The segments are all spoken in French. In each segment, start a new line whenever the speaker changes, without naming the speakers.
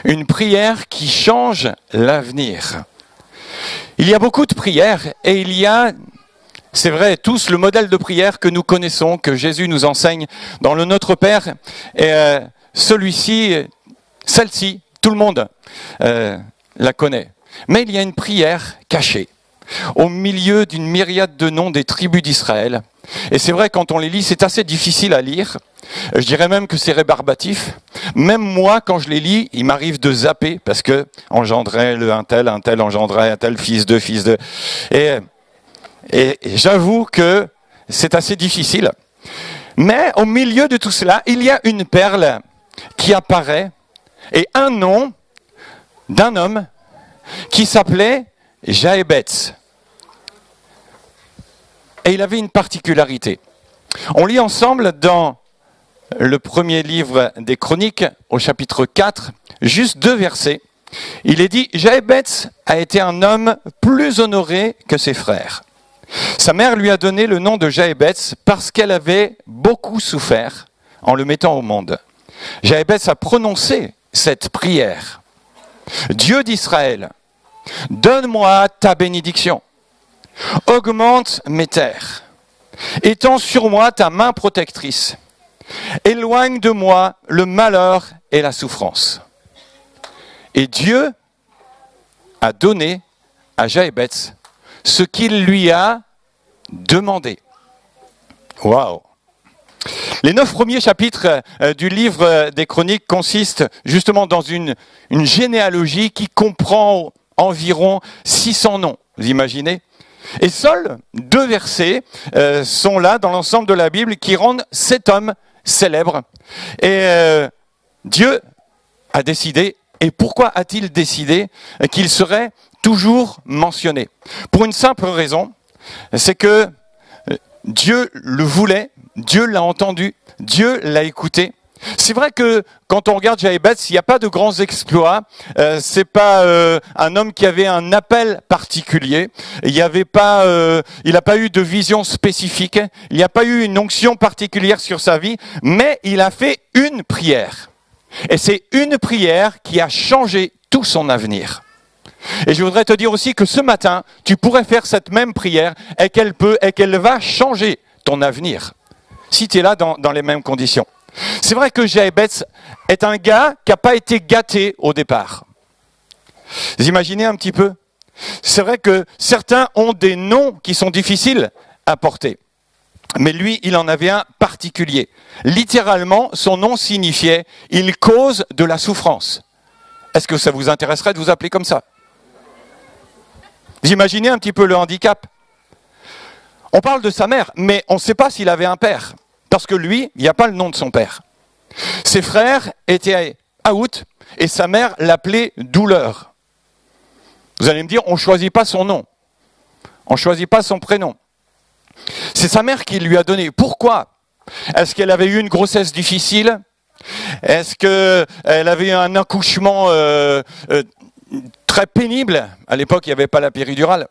Une prière qui change l'avenir. Il y a beaucoup de prières et il y a, c'est vrai, tous le modèle de prière que nous connaissons, que Jésus nous enseigne dans le Notre Père. Et celui-ci, celle-ci, tout le monde la connaît. Mais il y a une prière cachée, au milieu d'une myriade de noms des tribus d'Israël. Et c'est vrai, quand on les lit, c'est assez difficile à lire. Je dirais même que c'est rébarbatif. Même moi, quand je les lis, il m'arrive de zapper, parce que engendrait un tel engendrait un tel, fils de... Et j'avoue que c'est assez difficile. Mais au milieu de tout cela, il y a une perle qui apparaît, et un nom d'un homme qui s'appelait Jaébetz. Et il avait une particularité. On lit ensemble dans le premier livre des Chroniques, au chapitre 4, juste 2 versets. Il est dit « Jaébetz a été un homme plus honoré que ses frères. Sa mère lui a donné le nom de Jaébetz parce qu'elle avait beaucoup souffert en le mettant au monde. Jaébetz a prononcé cette prière. « Dieu d'Israël, donne-moi ta bénédiction. Augmente mes terres. Étends sur moi ta main protectrice. Éloigne de moi le malheur et la souffrance. » Et Dieu a donné à Jaébetz ce qu'il lui a demandé. Waouh! Les 9 premiers chapitres du livre des Chroniques consistent justement dans une généalogie qui comprend environ 600 noms. Vous imaginez? Et seuls 2 versets sont là dans l'ensemble de la Bible qui rendent cet homme célèbre. Et Dieu a décidé, et pourquoi a-t-il décidé qu'il serait toujours mentionné? Pour une simple raison, c'est que Dieu le voulait, Dieu l'a entendu, Dieu l'a écouté. C'est vrai que quand on regarde Jaébetz, il n'y a pas de grands exploits. C'est pas un homme qui avait un appel particulier. Il n'a pas eu de vision spécifique. Il n'y a pas eu une onction particulière sur sa vie. Mais il a fait une prière. Et c'est une prière qui a changé tout son avenir. Et je voudrais te dire aussi que ce matin, tu pourrais faire cette même prière et qu'elle va changer ton avenir. Si tu es là dans les mêmes conditions. C'est vrai que Jaébetz est un gars qui n'a pas été gâté au départ. Vous imaginez un petit peu? C'est vrai que certains ont des noms qui sont difficiles à porter. Mais lui, il en avait un particulier. Littéralement, son nom signifiait « il cause de la souffrance ». Est-ce que ça vous intéresserait de vous appeler comme ça? Vous imaginez un petit peu le handicap? On parle de sa mère, mais on ne sait pas s'il avait un père. Parce que lui, il n'y a pas le nom de son père. Ses frères étaient out et sa mère l'appelait Douleur. Vous allez me dire, on ne choisit pas son nom. On ne choisit pas son prénom. C'est sa mère qui lui a donné. Pourquoi? Est-ce qu'elle avait eu une grossesse difficile? Est-ce qu'elle avait eu un accouchement très pénible? À l'époque, il n'y avait pas la péridurale.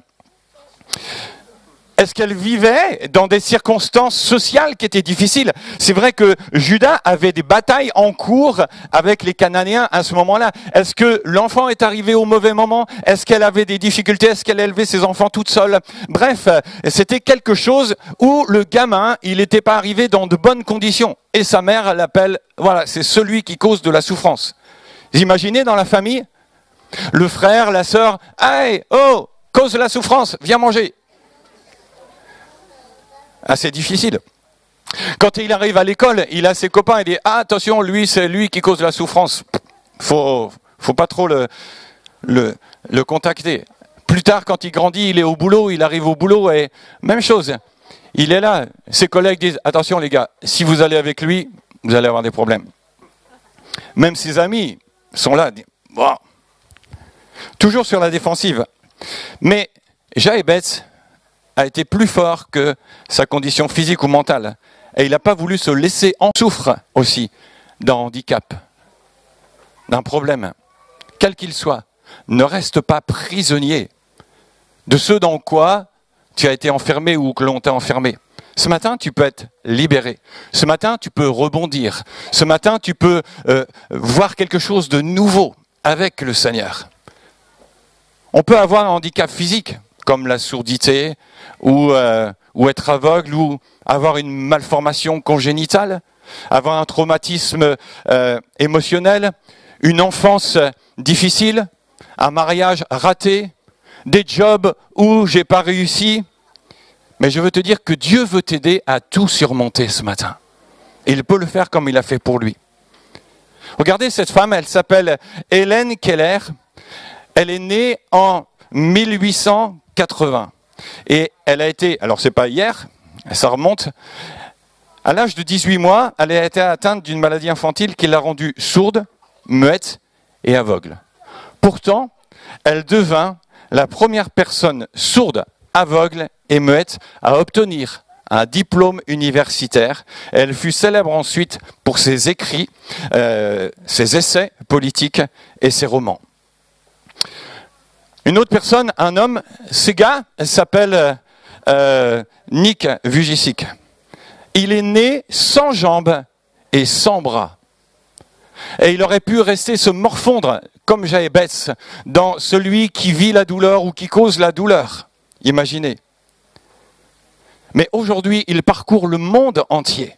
Est-ce qu'elle vivait dans des circonstances sociales qui étaient difficiles? C'est vrai que Juda avait des batailles en cours avec les Cananéens à ce moment-là. Est-ce que l'enfant est arrivé au mauvais moment? Est-ce qu'elle avait des difficultés? Est-ce qu'elle élevait ses enfants toute seule? Bref, c'était quelque chose où le gamin, il n'était pas arrivé dans de bonnes conditions. Et sa mère l'appelle, voilà, c'est celui qui cause de la souffrance. Vous imaginez dans la famille? Le frère, la sœur, « Hey, oh, cause de la souffrance, viens manger !» Assez difficile. Quand il arrive à l'école, il a ses copains, il dit « Ah, attention, lui, c'est lui qui cause la souffrance. » Faut pas trop le contacter. Plus tard, quand il grandit, il est au boulot, il arrive au boulot et même chose. Il est là, ses collègues disent « Attention les gars, si vous allez avec lui, vous allez avoir des problèmes. » Même ses amis sont là, disent « Bon. » Toujours sur la défensive. Mais Jaébetz a été plus fort que sa condition physique ou mentale. Et il n'a pas voulu se laisser en souffre aussi d'un handicap, d'un problème, quel qu'il soit. Ne reste pas prisonnier de ce dans quoi tu as été enfermé ou que l'on t'a enfermé. Ce matin, tu peux être libéré. Ce matin, tu peux rebondir. Ce matin, tu peux voir quelque chose de nouveau, avec le Seigneur. On peut avoir un handicap physique, comme la surdité, ou être aveugle, ou avoir une malformation congénitale, avoir un traumatisme émotionnel, une enfance difficile, un mariage raté, des jobs où j'ai pas réussi. Mais je veux te dire que Dieu veut t'aider à tout surmonter ce matin. Et il peut le faire comme il a fait pour lui. Regardez cette femme, elle s'appelle Hélène Keller. Elle est née en 1880. Et elle a été, alors c'est pas hier, ça remonte, à l'âge de 18 mois, elle a été atteinte d'une maladie infantile qui l'a rendue sourde, muette et aveugle. Pourtant, elle devint la première personne sourde, aveugle et muette à obtenir un diplôme universitaire. Elle fut célèbre ensuite pour ses écrits, ses essais politiques et ses romans. Une autre personne, un homme, ce gars s'appelle Nick Vujicic. Il est né sans jambes et sans bras. Et il aurait pu rester se morfondre, comme Jaébès, dans celui qui vit la douleur ou qui cause la douleur. Imaginez. Mais aujourd'hui, il parcourt le monde entier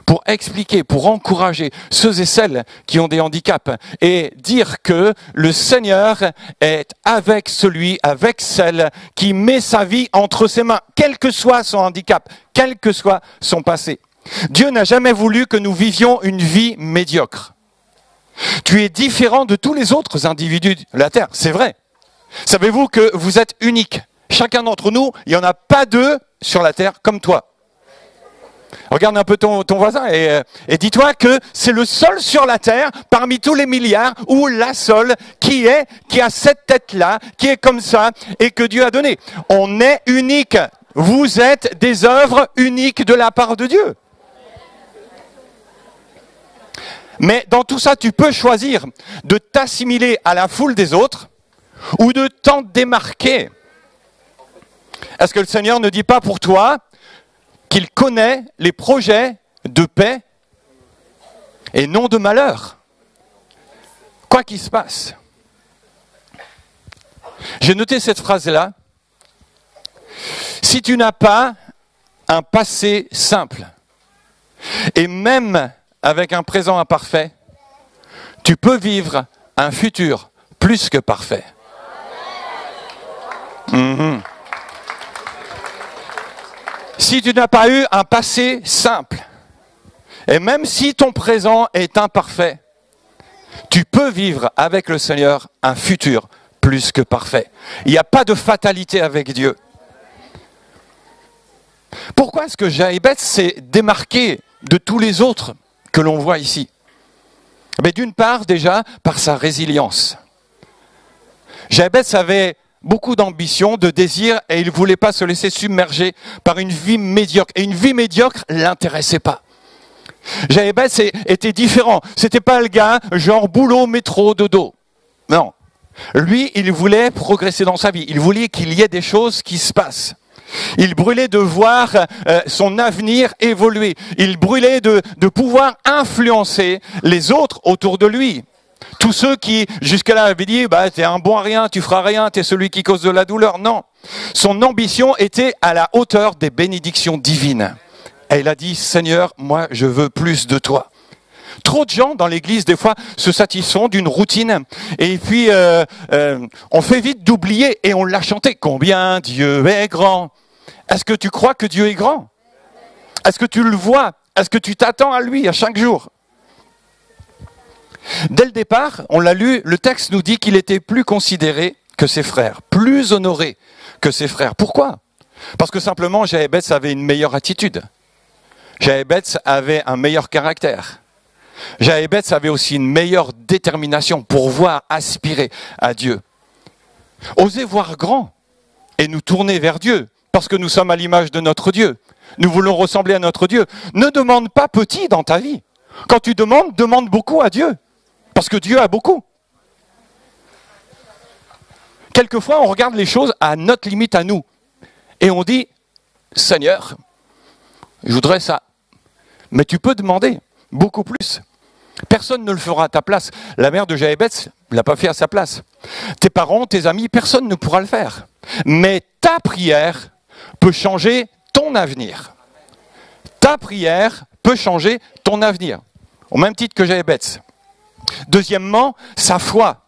pour expliquer, pour encourager ceux et celles qui ont des handicaps et dire que le Seigneur est avec celui, avec celle qui met sa vie entre ses mains, quel que soit son handicap, quel que soit son passé. Dieu n'a jamais voulu que nous vivions une vie médiocre. Tu es différent de tous les autres individus de la terre, c'est vrai. Savez-vous que vous êtes unique? Chacun d'entre nous, il n'y en a pas deux sur la terre comme toi. Regarde un peu ton voisin et dis-toi que c'est le seul sur la terre, parmi tous les milliards, ou la seule qui a cette tête-là, qui est comme ça, et que Dieu a donné. On est unique. Vous êtes des œuvres uniques de la part de Dieu. Mais dans tout ça, tu peux choisir de t'assimiler à la foule des autres ou de t'en démarquer. Est-ce que le Seigneur ne dit pas pour toi qu'il connaît les projets de paix et non de malheur, quoi qu'il se passe? J'ai noté cette phrase-là. Si tu n'as pas un passé simple, et même avec un présent imparfait, tu peux vivre un futur plus que parfait. Si tu n'as pas eu un passé simple, et même si ton présent est imparfait, tu peux vivre avec le Seigneur un futur plus que parfait. Il n'y a pas de fatalité avec Dieu. Pourquoi est-ce que Jaébès s'est démarqué de tous les autres que l'on voit ici? Mais d'une part, déjà, par sa résilience. Jaébès avait beaucoup d'ambition, de désir, et il ne voulait pas se laisser submerger par une vie médiocre. Et une vie médiocre ne l'intéressait pas. Jaébès était différent. C'était pas le gars genre boulot, métro, dodo. Non. Lui, il voulait progresser dans sa vie. Il voulait qu'il y ait des choses qui se passent. Il brûlait de voir son avenir évoluer. Il brûlait de pouvoir influencer les autres autour de lui. Tous ceux qui, jusque-là, avaient dit « t'es un bon à rien, tu feras rien, t'es celui qui cause de la douleur ». Non. Son ambition était à la hauteur des bénédictions divines. Et il a dit « Seigneur, moi, je veux plus de toi ». Trop de gens dans l'église, des fois, se satisfont d'une routine. Et puis, on fait vite d'oublier et on l'a chanté. Combien Dieu est grand. Est-ce que tu crois que Dieu est grand? Est-ce que tu le vois? Est-ce que tu t'attends à lui à chaque jour? Dès le départ, on l'a lu, le texte nous dit qu'il était plus considéré que ses frères, plus honoré que ses frères. Pourquoi? Parce que simplement, Jaébès avait une meilleure attitude. Jaébès avait un meilleur caractère. Jaébès avait aussi une meilleure détermination pour voir aspirer à Dieu. Osez voir grand et nous tourner vers Dieu, parce que nous sommes à l'image de notre Dieu. Nous voulons ressembler à notre Dieu. Ne demande pas petit dans ta vie. Quand tu demandes, demande beaucoup à Dieu, parce que Dieu a beaucoup. Quelquefois, on regarde les choses à notre limite à nous, et on dit, Seigneur, je voudrais ça. Mais tu peux demander beaucoup plus. Personne ne le fera à ta place. La mère de Jaébès, l'a pas fait à sa place. Tes parents, tes amis, personne ne pourra le faire. Mais ta prière peut changer ton avenir. Ta prière peut changer ton avenir. Au même titre que Jaébetz. Deuxièmement, sa foi.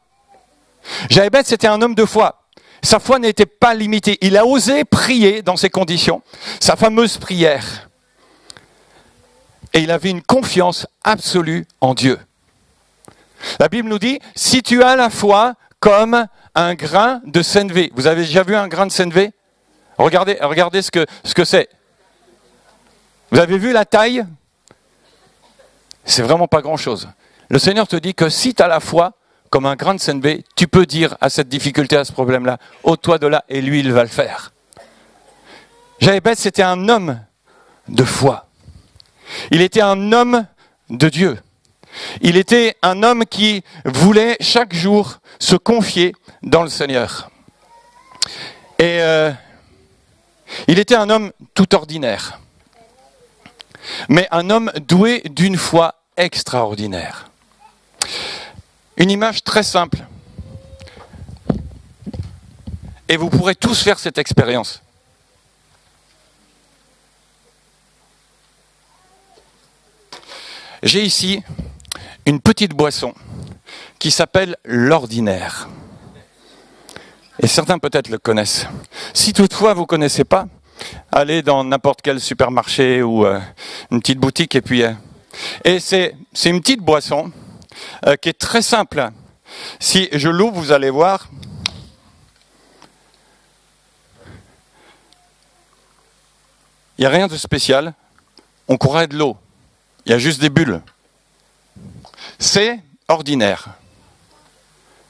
Jaébetz était un homme de foi. Sa foi n'était pas limitée. Il a osé prier dans ces conditions. Sa fameuse prière. Et il avait une confiance absolue en Dieu. La Bible nous dit, si tu as la foi comme un grain de sénévé. Vous avez déjà vu un grain de sénévé? Regardez ce que c'est. Vous avez vu la taille? C'est vraiment pas grand-chose. Le Seigneur te dit que si tu as la foi comme un grain de sénévé, tu peux dire à cette difficulté, à ce problème-là, ôte-toi de là, et lui, il va le faire. Jaébetz, c'était un homme de foi. Il était un homme de Dieu. Il était un homme qui voulait chaque jour se confier dans le Seigneur. Et il était un homme tout ordinaire, mais un homme doué d'une foi extraordinaire. Une image très simple. Et vous pourrez tous faire cette expérience. J'ai ici une petite boisson qui s'appelle l'ordinaire. Et certains peut-être le connaissent. Si toutefois vous ne connaissez pas, allez dans n'importe quel supermarché ou une petite boutique et c'est une petite boisson qui est très simple. Si je l'ouvre, vous allez voir. Il n'y a rien de spécial. On croirait de l'eau. Il y a juste des bulles. C'est ordinaire.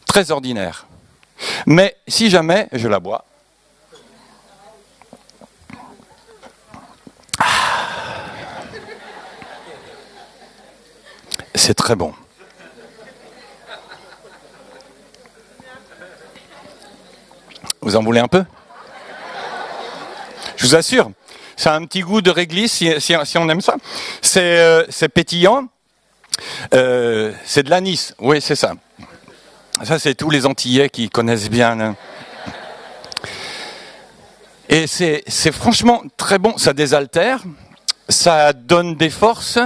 Très ordinaire. Mais si jamais je la bois, c'est très bon. Vous en voulez un peu? Je vous assure, ça a un petit goût de réglisse si on aime ça. C'est pétillant. C'est de l'anis. Oui, c'est ça. Ça, c'est tous les Antillais qui connaissent bien. Hein. Et c'est franchement très bon. Ça désaltère, ça donne des forces,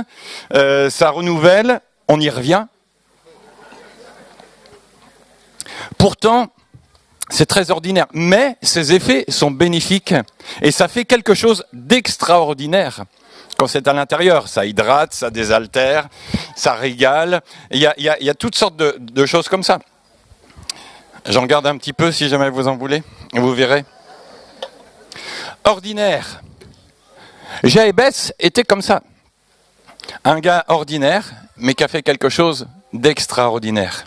ça renouvelle. On y revient. Pourtant, c'est très ordinaire, mais ses effets sont bénéfiques et ça fait quelque chose d'extraordinaire. Quand c'est à l'intérieur, ça hydrate, ça désaltère, ça régale. Il y a toutes sortes de choses comme ça. J'en garde un petit peu si jamais vous en voulez, vous verrez. Ordinaire. Jaébetz était comme ça. Un gars ordinaire, mais qui a fait quelque chose d'extraordinaire.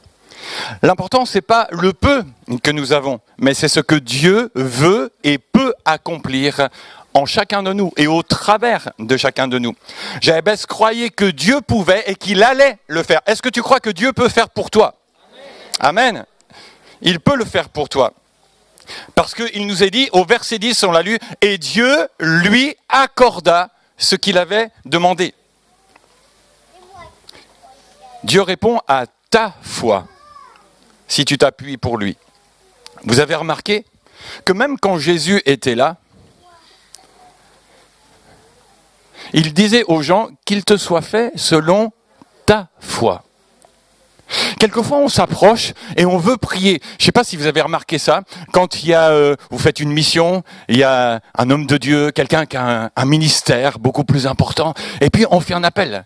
L'important, c'est pas le peu que nous avons, mais c'est ce que Dieu veut et peut accomplir en chacun de nous et au travers de chacun de nous. Jaébetz croyait que Dieu pouvait et qu'il allait le faire. Est-ce que tu crois que Dieu peut faire pour toi? Amen. Il peut le faire pour toi. Parce qu'il nous est dit, au verset 10, on l'a lu, et Dieu lui accorda ce qu'il avait demandé. Dieu répond à ta foi, si tu t'appuies pour lui. Vous avez remarqué que même quand Jésus était là, il disait aux gens qu'il te soit fait selon ta foi. Quelquefois, on s'approche et on veut prier. Je ne sais pas si vous avez remarqué ça. Quand vous faites une mission, il y a un homme de Dieu, quelqu'un qui a un ministère beaucoup plus important, et puis on fait un appel.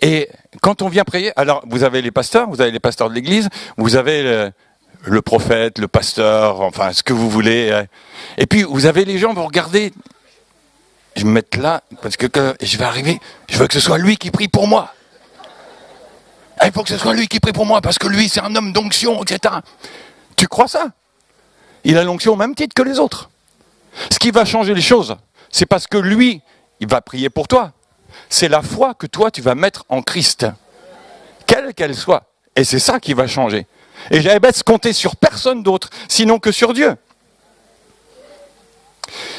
Et quand on vient prier, alors vous avez les pasteurs de l'église, vous avez le prophète, le pasteur, enfin ce que vous voulez. Et puis vous avez les gens, vous regardez, je vais me mettre là, parce que je vais arriver, je veux que ce soit lui qui prie pour moi. Il faut que ce soit lui qui prie pour moi, parce que lui, c'est un homme d'onction, etc. Tu crois ça? Il a l'onction au même titre que les autres. Ce qui va changer les choses, c'est parce que lui, il va prier pour toi. C'est la foi que toi, tu vas mettre en Christ. Quelle qu'elle soit. Et c'est ça qui va changer. Et Jaébetz comptait sur personne d'autre, sinon que sur Dieu.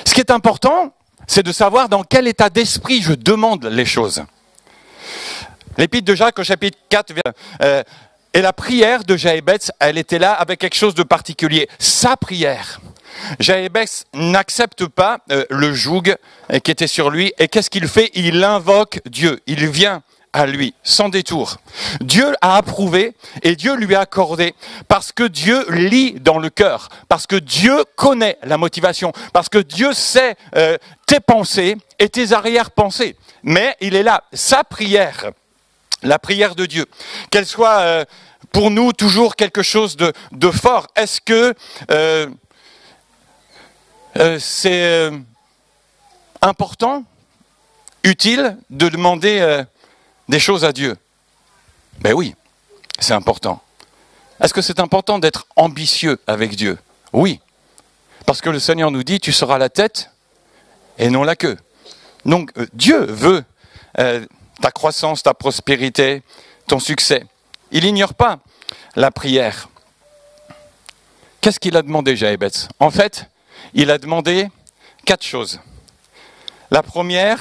Ce qui est important, c'est de savoir dans quel état d'esprit je demande les choses. L'épître de Jacques au chapitre 4, Et la prière de Jaébetz, elle était là avec quelque chose de particulier. Sa prière. Jaébetz n'accepte pas le joug qui était sur lui. Et qu'est-ce qu'il fait? Il invoque Dieu. Il vient à lui, sans détour. Dieu a approuvé et Dieu lui a accordé parce que Dieu lit dans le cœur, parce que Dieu connaît la motivation, parce que Dieu sait tes pensées et tes arrière-pensées. Mais il est là, sa prière, la prière de Dieu, qu'elle soit pour nous toujours quelque chose de fort. Est-ce que c'est important, utile de demander des choses à Dieu? Ben oui, c'est important. Est-ce que c'est important d'être ambitieux avec Dieu? Oui, parce que le Seigneur nous dit, tu seras la tête et non la queue. Donc Dieu veut ta croissance, ta prospérité, ton succès. Il n'ignore pas la prière. Qu'est-ce qu'il a demandé, Jaébetz? En fait, il a demandé 4 choses. La première,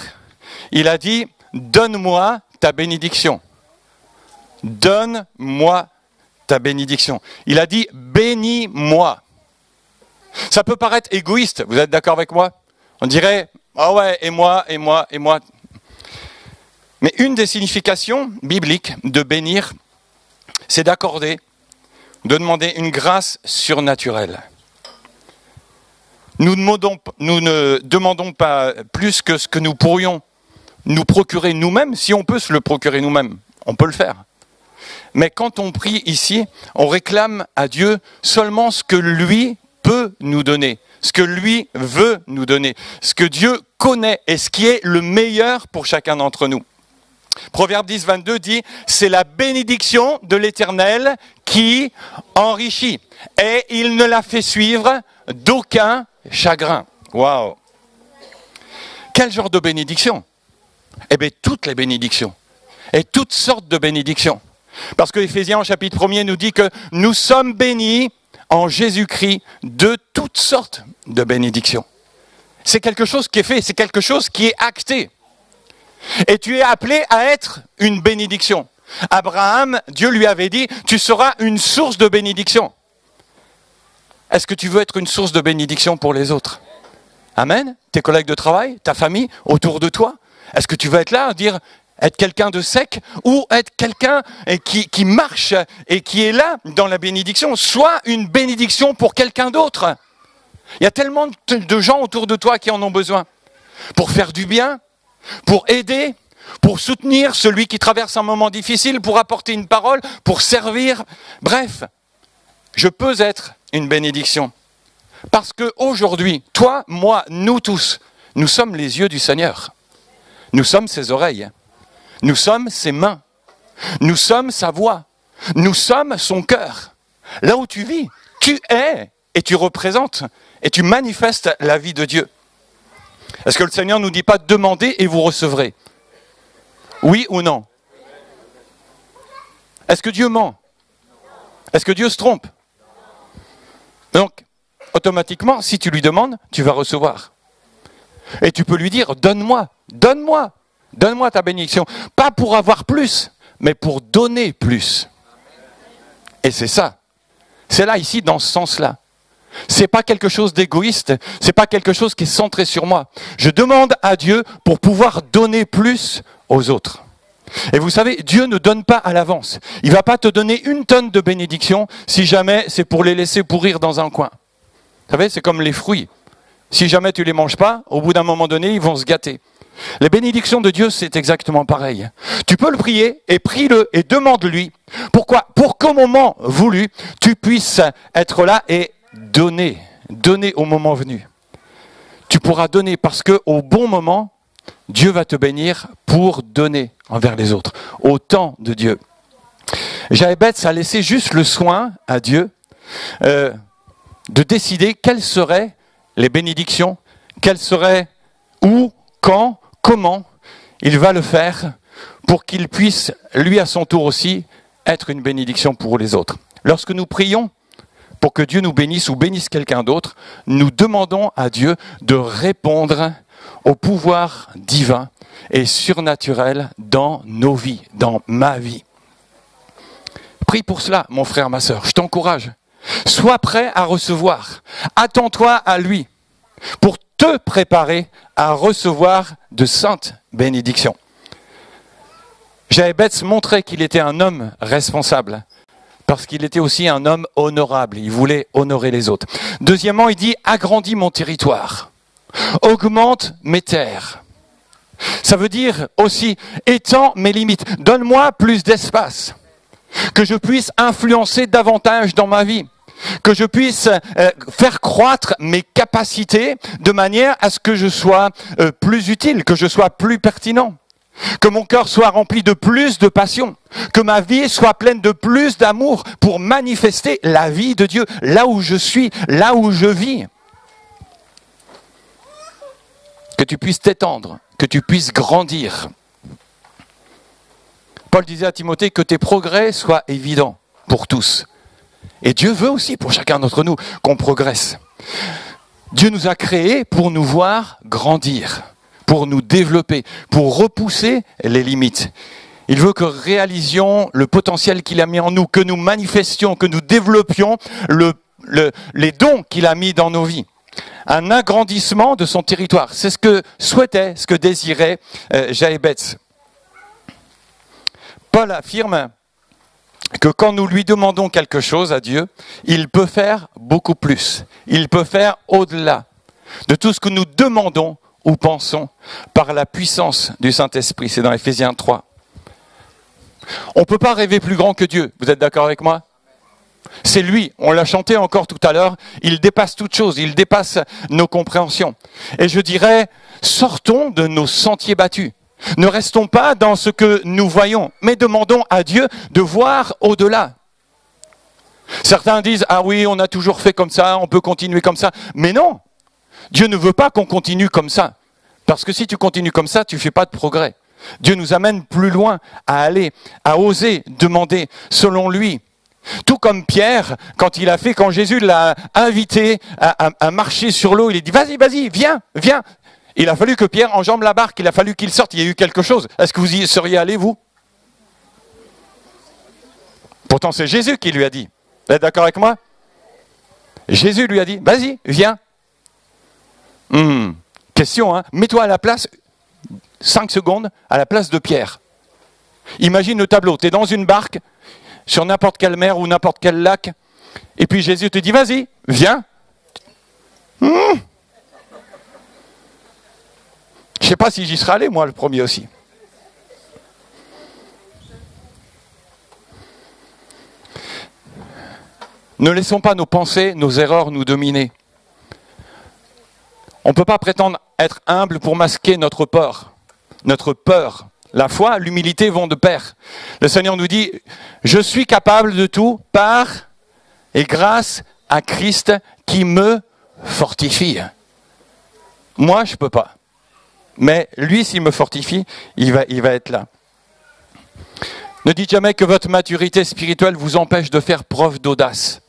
il a dit, donne-moi ta bénédiction. Donne-moi ta bénédiction. Il a dit, bénis-moi. Ça peut paraître égoïste, vous êtes d'accord avec moi? On dirait, ah ouais, et moi, et moi, et moi. Mais une des significations bibliques de bénir, c'est d'accorder, de demander une grâce surnaturelle. Nous ne demandons pas plus que ce que nous pourrions nous procurer nous-mêmes. Si on peut se le procurer nous-mêmes, on peut le faire. Mais quand on prie ici, on réclame à Dieu seulement ce que lui peut nous donner, ce que lui veut nous donner, ce que Dieu connaît et ce qui est le meilleur pour chacun d'entre nous. Proverbe 10, 22 dit, c'est la bénédiction de l'Éternel qui enrichit et il ne la fait suivre d'aucun chagrin. Waouh! Quel genre de bénédiction? Eh bien, toutes les bénédictions. Et toutes sortes de bénédictions. Parce que Éphésiens, au chapitre 1er, nous dit que nous sommes bénis en Jésus-Christ de toutes sortes de bénédictions. C'est quelque chose qui est fait, c'est quelque chose qui est acté. Et tu es appelé à être une bénédiction. Abraham, Dieu lui avait dit, tu seras une source de bénédiction. Est-ce que tu veux être une source de bénédiction pour les autres? Amen? Tes collègues de travail, ta famille, autour de toi? Est-ce que tu veux être là, à dire, être quelqu'un de sec ou être quelqu'un qui marche et qui est là dans la bénédiction? Sois une bénédiction pour quelqu'un d'autre. Il y a tellement de gens autour de toi qui en ont besoin. Pour faire du bien, pour aider, pour soutenir celui qui traverse un moment difficile, pour apporter une parole, pour servir. Bref, je peux être une bénédiction. Parce qu'aujourd'hui, toi, moi, nous tous, nous sommes les yeux du Seigneur. Nous sommes ses oreilles. Nous sommes ses mains. Nous sommes sa voix. Nous sommes son cœur. Là où tu vis, tu es et tu représentes et tu manifestes la vie de Dieu. Est-ce que le Seigneur ne nous dit pas demandez et vous recevrez? Oui ou non? Est-ce que Dieu ment? Est-ce que Dieu se trompe? Donc, automatiquement, si tu lui demandes, tu vas recevoir. Et tu peux lui dire, donne-moi, donne-moi, donne-moi ta bénédiction. Pas pour avoir plus, mais pour donner plus. Et c'est ça. C'est là, ici, dans ce sens-là. C'est pas quelque chose d'égoïste, c'est pas quelque chose qui est centré sur moi. Je demande à Dieu pour pouvoir donner plus aux autres. Et vous savez, Dieu ne donne pas à l'avance. Il ne va pas te donner 1 tonne de bénédictions si jamais c'est pour les laisser pourrir dans un coin. Vous savez, c'est comme les fruits. Si jamais tu ne les manges pas, au bout d'un moment donné, ils vont se gâter. Les bénédictions de Dieu, c'est exactement pareil. Tu peux le prier et prie-le et demande-lui. Pourquoi? Pour qu'au moment voulu, tu puisses être là et donner au moment venu. Tu pourras donner parce qu'au bon moment, Dieu va te bénir pour donner envers les autres, au temps de Dieu. Jaébetz a laissé juste le soin à Dieu de décider quelles seraient les bénédictions, quelles seraient où, quand, comment il va le faire pour qu'il puisse, lui à son tour aussi, être une bénédiction pour les autres. Lorsque nous prions pour que Dieu nous bénisse ou bénisse quelqu'un d'autre, nous demandons à Dieu de répondre au pouvoir divin et surnaturel dans nos vies, dans ma vie. Prie pour cela, mon frère, ma sœur, je t'encourage. Sois prêt à recevoir. Attends-toi à lui pour te préparer à recevoir de saintes bénédictions. Jaébetz montrait qu'il était un homme responsable parce qu'il était aussi un homme honorable. Il voulait honorer les autres. Deuxièmement, il dit « Agrandis mon territoire, augmente mes terres ». Ça veut dire aussi « Étends mes limites, donne-moi plus d'espace, que je puisse influencer davantage dans ma vie. » Que je puisse faire croître mes capacités de manière à ce que je sois plus utile, que je sois plus pertinent. Que mon cœur soit rempli de plus de passion. Que ma vie soit pleine de plus d'amour pour manifester la vie de Dieu là où je suis, là où je vis. Que tu puisses t'étendre, que tu puisses grandir. Paul disait à Timothée que tes progrès soient évidents pour tous. Et Dieu veut aussi pour chacun d'entre nous qu'on progresse. Dieu nous a créés pour nous voir grandir, pour nous développer, pour repousser les limites. Il veut que réalisions le potentiel qu'il a mis en nous, que nous manifestions, que nous développions les dons qu'il a mis dans nos vies. Un agrandissement de son territoire. C'est ce que souhaitait, ce que désirait Jaébetz. Paul affirme que quand nous lui demandons quelque chose à Dieu, il peut faire beaucoup plus. Il peut faire au-delà de tout ce que nous demandons ou pensons par la puissance du Saint-Esprit. C'est dans Ephésiens 3. On ne peut pas rêver plus grand que Dieu. Vous êtes d'accord avec moi ? C'est lui, on l'a chanté encore tout à l'heure, il dépasse toute chose, il dépasse nos compréhensions. Et je dirais, sortons de nos sentiers battus. Ne restons pas dans ce que nous voyons, mais demandons à Dieu de voir au-delà. Certains disent, ah oui, on a toujours fait comme ça, on peut continuer comme ça. Mais non, Dieu ne veut pas qu'on continue comme ça. Parce que si tu continues comme ça, tu ne fais pas de progrès. Dieu nous amène plus loin à aller, à oser demander selon lui. Tout comme Pierre, quand Jésus l'a invité à marcher sur l'eau, il a dit, vas-y, viens. Il a fallu que Pierre enjambe la barque, il a fallu qu'il sorte, il y a eu quelque chose. Est-ce que vous y seriez allé, vous ? Pourtant, c'est Jésus qui lui a dit. Vous êtes d'accord avec moi ? Jésus lui a dit, vas-y, viens. Question, hein ? Mets-toi à la place, 5 secondes, à la place de Pierre. Imagine le tableau, tu es dans une barque, sur n'importe quelle mer ou n'importe quel lac, et puis Jésus te dit, vas-y, viens. Je ne sais pas si j'y serais allé, moi, le premier aussi. Ne laissons pas nos pensées, nos erreurs nous dominer. On ne peut pas prétendre être humble pour masquer notre peur. Notre peur. La foi, l'humilité vont de pair. Le Seigneur nous dit, je suis capable de tout par et grâce à Christ qui me fortifie. Moi, je ne peux pas. Mais lui, s'il me fortifie, il va être là. Ne dites jamais que votre maturité spirituelle vous empêche de faire preuve d'audace.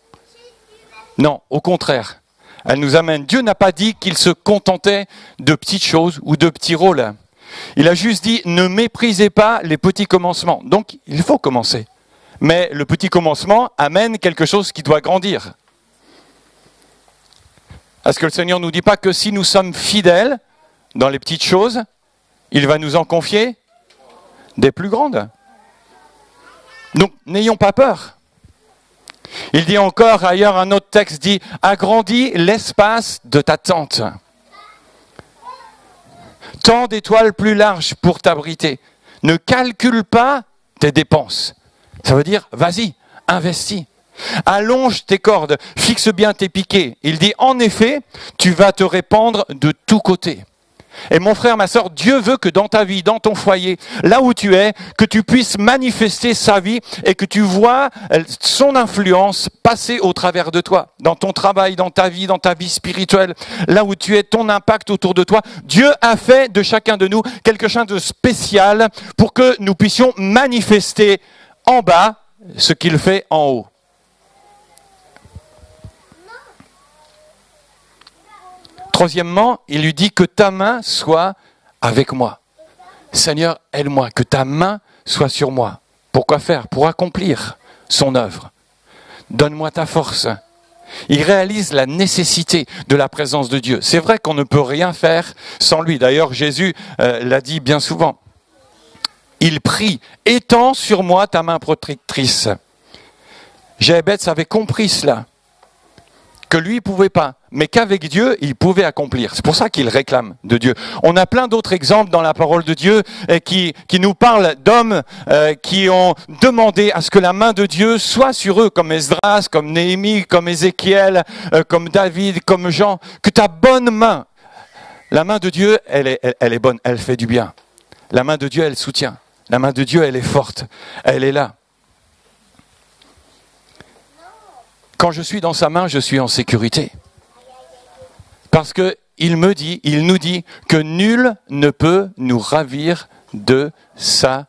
Non, au contraire. Elle nous amène. Dieu n'a pas dit qu'il se contentait de petites choses ou de petits rôles. Il a juste dit, ne méprisez pas les petits commencements. Donc, il faut commencer. Mais le petit commencement amène quelque chose qui doit grandir. Est-ce que le Seigneur ne nous dit pas que si nous sommes fidèles dans les petites choses, il va nous en confier des plus grandes. Donc, n'ayons pas peur. Il dit encore, ailleurs, un autre texte dit, agrandis l'espace de ta tente. Tends des toiles plus larges pour t'abriter. Ne calcule pas tes dépenses. Ça veut dire, vas-y, investis. Allonge tes cordes, fixe bien tes piquets. Il dit, en effet, tu vas te répandre de tous côtés. Et mon frère, ma sœur, Dieu veut que dans ta vie, dans ton foyer, là où tu es, que tu puisses manifester sa vie et que tu vois son influence passer au travers de toi, dans ton travail, dans ta vie spirituelle, là où tu es, ton impact autour de toi. Dieu a fait de chacun de nous quelque chose de spécial pour que nous puissions manifester en bas ce qu'il fait en haut. Troisièmement, il lui dit que ta main soit avec moi. Seigneur, aide-moi, que ta main soit sur moi. Pourquoi faire ? Pour accomplir son œuvre. Donne-moi ta force. Il réalise la nécessité de la présence de Dieu. C'est vrai qu'on ne peut rien faire sans lui. D'ailleurs, Jésus l'a dit bien souvent. Il prie, étends sur moi ta main protectrice. Jéhébetz avait compris cela, que lui ne pouvait pas, mais qu'avec Dieu, il pouvait accomplir. C'est pour ça qu'il réclame de Dieu. On a plein d'autres exemples dans la parole de Dieu qui nous parlent d'hommes qui ont demandé à ce que la main de Dieu soit sur eux, comme Esdras, comme Néhémie, comme Ézéchiel, comme David, comme Jean, que ta bonne main, la main de Dieu, elle est bonne, elle fait du bien. La main de Dieu, elle soutient. La main de Dieu, elle est forte, elle est là. Quand je suis dans sa main, je suis en sécurité. Parce qu'il nous dit que nul ne peut nous ravir de sa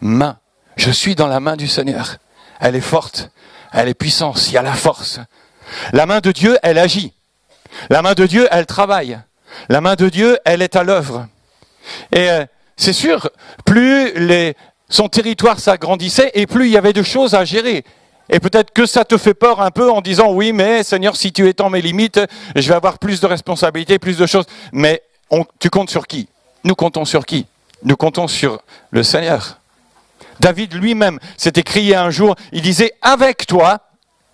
main. Je suis dans la main du Seigneur. Elle est forte, elle est puissante, il y a la force. La main de Dieu, elle agit. La main de Dieu, elle travaille. La main de Dieu, elle est à l'œuvre. Et c'est sûr, plus son territoire s'agrandissait et plus il y avait de choses à gérer. Et peut-être que ça te fait peur un peu en disant « Oui, mais Seigneur, si tu étends mes limites, je vais avoir plus de responsabilités, plus de choses. » Mais tu comptes sur qui? Nous comptons sur qui? Nous comptons sur le Seigneur. David lui-même s'était crié un jour, il disait « Avec toi »,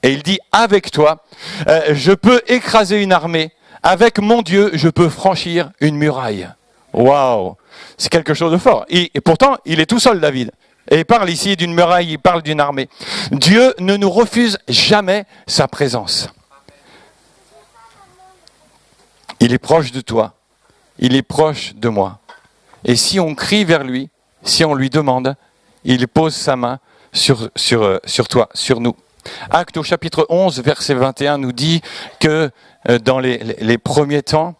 et il dit « Avec toi, je peux écraser une armée. Avec mon Dieu, je peux franchir une muraille. » Waouh! C'est quelque chose de fort. Et pourtant, il est tout seul, David. Et il parle ici d'une muraille, il parle d'une armée. Dieu ne nous refuse jamais sa présence. Il est proche de toi. Il est proche de moi. Et si on crie vers lui, si on lui demande, il pose sa main sur toi, sur nous. Actes au chapitre 11, verset 21 nous dit que dans les premiers temps,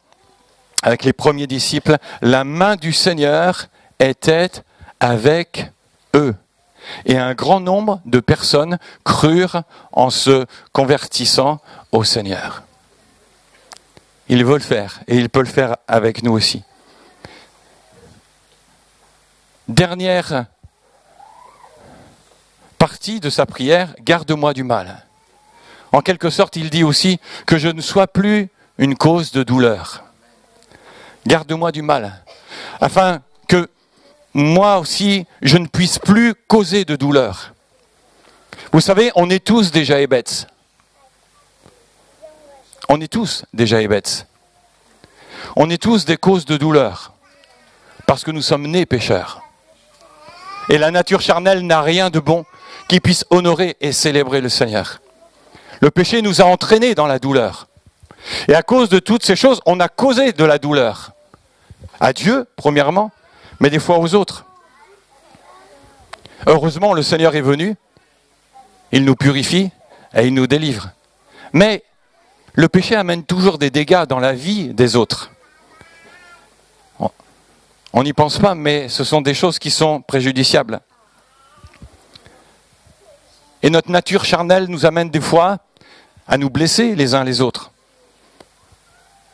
avec les premiers disciples, la main du Seigneur était avec eux. Et un grand nombre de personnes crurent en se convertissant au Seigneur. Il veut le faire et il peut le faire avec nous aussi. Dernière partie de sa prière, garde-moi du mal. En quelque sorte, il dit aussi que je ne sois plus une cause de douleur. Garde-moi du mal, afin que moi aussi, je ne puisse plus causer de douleur. Vous savez, on est tous des Jéhébetz. On est tous des Jéhébetz. On est tous des causes de douleur, parce que nous sommes nés pécheurs. Et la nature charnelle n'a rien de bon qui puisse honorer et célébrer le Seigneur. Le péché nous a entraînés dans la douleur. Et à cause de toutes ces choses, on a causé de la douleur. À Dieu, premièrement, mais des fois aux autres. Heureusement, le Seigneur est venu, il nous purifie et il nous délivre. Mais le péché amène toujours des dégâts dans la vie des autres. On n'y pense pas, mais ce sont des choses qui sont préjudiciables. Et notre nature charnelle nous amène des fois à nous blesser les uns les autres.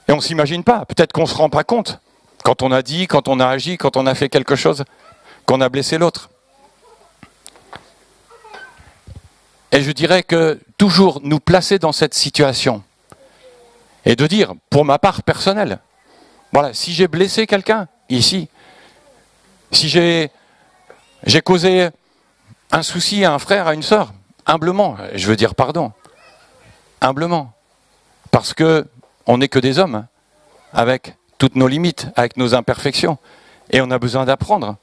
Et on ne s'imagine pas, peut-être qu'on ne se rend pas compte, quand on a dit, quand on a agi, quand on a fait quelque chose, qu'on a blessé l'autre. Et je dirais que toujours nous placer dans cette situation et de dire, pour ma part personnelle, voilà, si j'ai blessé quelqu'un ici, si j'ai causé un souci à un frère, à une sœur, humblement, je veux dire pardon, humblement, parce que on n'est que des hommes, avec toutes nos limites, avec nos imperfections, et on a besoin d'apprendre.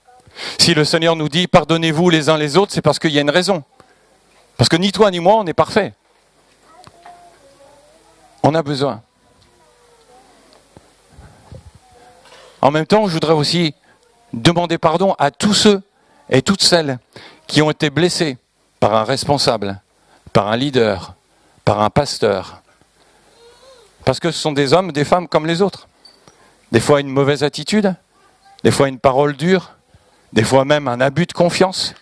Si le Seigneur nous dit pardonnez-vous les uns les autres, c'est parce qu'il y a une raison. Parce que ni toi ni moi, on est parfait. On a besoin. En même temps, je voudrais aussi demander pardon à tous ceux et toutes celles qui ont été blessés par un responsable, par un leader, par un pasteur. Parce que ce sont des hommes, des femmes comme les autres. Des fois une mauvaise attitude, des fois une parole dure, des fois même un abus de confiance.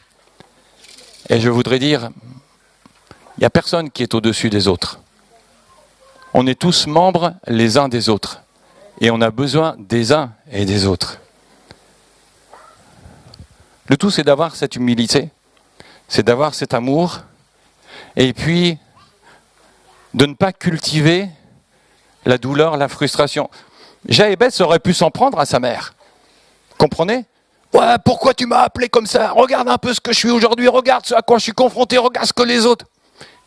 Et je voudrais dire, il n'y a personne qui est au-dessus des autres. On est tous membres les uns des autres. Et on a besoin des uns et des autres. Le tout, c'est d'avoir cette humilité, c'est d'avoir cet amour et puis de ne pas cultiver la douleur, la frustration. Jaébès aurait pu s'en prendre à sa mère. Comprenez ? Ouais, pourquoi tu m'as appelé comme ça ? Regarde un peu ce que je suis aujourd'hui, regarde ce à quoi je suis confronté, regarde ce que les autres.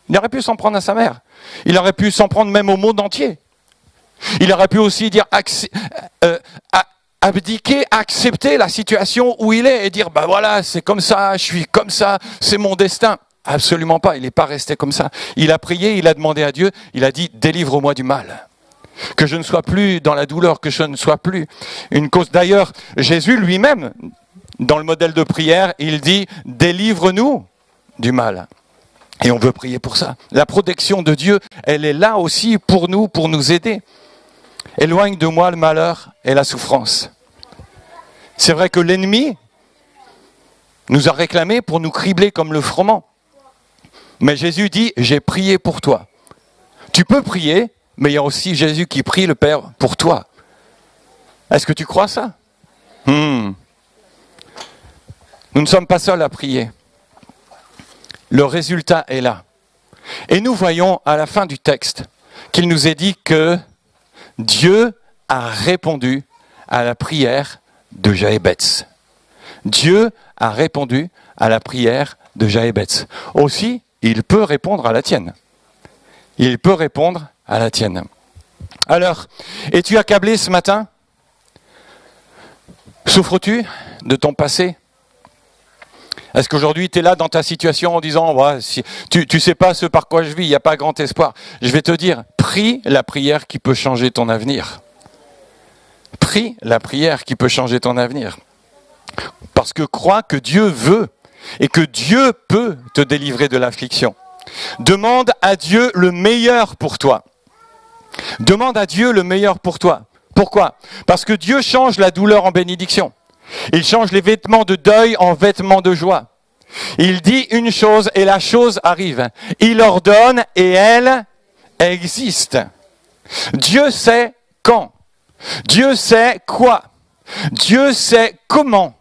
Il aurait pu s'en prendre à sa mère. Il aurait pu s'en prendre même au monde entier. Il aurait pu aussi dire abdiquer, accepter la situation où il est et dire bah voilà, c'est comme ça, je suis comme ça, c'est mon destin. Absolument pas, il n'est pas resté comme ça. Il a prié, il a demandé à Dieu, il a dit délivre-moi du mal. Que je ne sois plus dans la douleur, que je ne sois plus une cause. D'ailleurs, Jésus lui-même, dans le modèle de prière, il dit délivre-nous du mal. Et on veut prier pour ça. La protection de Dieu, elle est là aussi pour nous aider. Éloigne de moi le malheur et la souffrance. C'est vrai que l'ennemi nous a réclamé pour nous cribler comme le froment. Mais Jésus dit, j'ai prié pour toi. Tu peux prier, mais il y a aussi Jésus qui prie le Père pour toi. Est-ce que tu crois ça ? Nous ne sommes pas seuls à prier. Le résultat est là. Et nous voyons à la fin du texte qu'il nous est dit que Dieu a répondu à la prière de Jaébès. Dieu a répondu à la prière de Jaébès. Aussi, il peut répondre à la tienne. Il peut répondre à la tienne. Alors, es-tu accablé ce matin ? Souffres-tu de ton passé ? Est-ce qu'aujourd'hui tu es là dans ta situation en disant ouais, si, tu sais pas ce par quoi je vis, il n'y a pas grand espoir. Je vais te dire, prie la prière qui peut changer ton avenir. Prie la prière qui peut changer ton avenir. Parce que crois que Dieu veut et que Dieu peut te délivrer de l'affliction. Demande à Dieu le meilleur pour toi. Demande à Dieu le meilleur pour toi. Pourquoi ? Parce que Dieu change la douleur en bénédiction. Il change les vêtements de deuil en vêtements de joie. Il dit une chose et la chose arrive. Il ordonne et elle existe. Dieu sait quand. Dieu sait quoi. Dieu sait comment.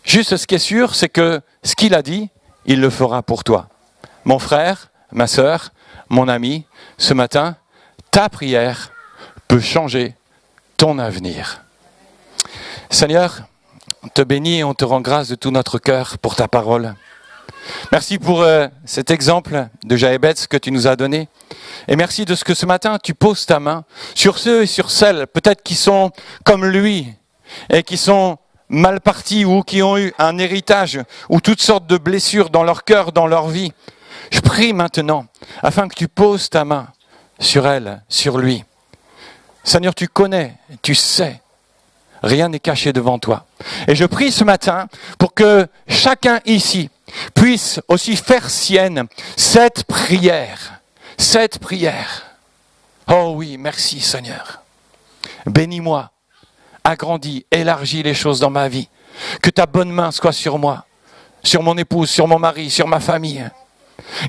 Juste ce qui est sûr, c'est que ce qu'il a dit, il le fera pour toi. Mon frère, ma sœur, mon ami, ce matin, ta prière peut changer ton avenir. Seigneur, on te bénit et on te rend grâce de tout notre cœur pour ta parole. Merci pour cet exemple de Jaébès que tu nous as donné. Et merci de ce que ce matin tu poses ta main sur ceux et sur celles peut-être qui sont comme lui et qui sont mal partis ou qui ont eu un héritage ou toutes sortes de blessures dans leur cœur, dans leur vie. Je prie maintenant afin que tu poses ta main sur elle, sur lui. Seigneur, tu connais, tu sais. Rien n'est caché devant toi. Et je prie ce matin pour que chacun ici puisse aussi faire sienne cette prière. Cette prière. Oh oui, merci Seigneur. Bénis-moi, agrandis, élargis les choses dans ma vie. Que ta bonne main soit sur moi, sur mon épouse, sur mon mari, sur ma famille.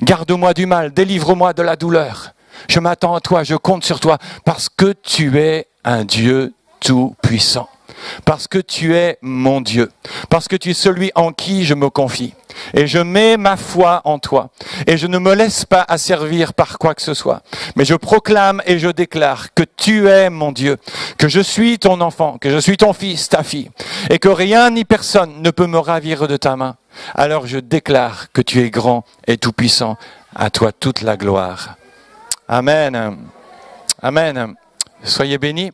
Garde-moi du mal, délivre-moi de la douleur. Je m'attends à toi, je compte sur toi, parce que tu es un Dieu tout-puissant. Parce que tu es mon Dieu, parce que tu es celui en qui je me confie. Et je mets ma foi en toi. Et je ne me laisse pas asservir par quoi que ce soit. Mais je proclame et je déclare que tu es mon Dieu, que je suis ton enfant, que je suis ton fils, ta fille. Et que rien ni personne ne peut me ravir de ta main. Alors je déclare que tu es grand et tout-puissant. À toi toute la gloire. Amen. Amen. Soyez bénis.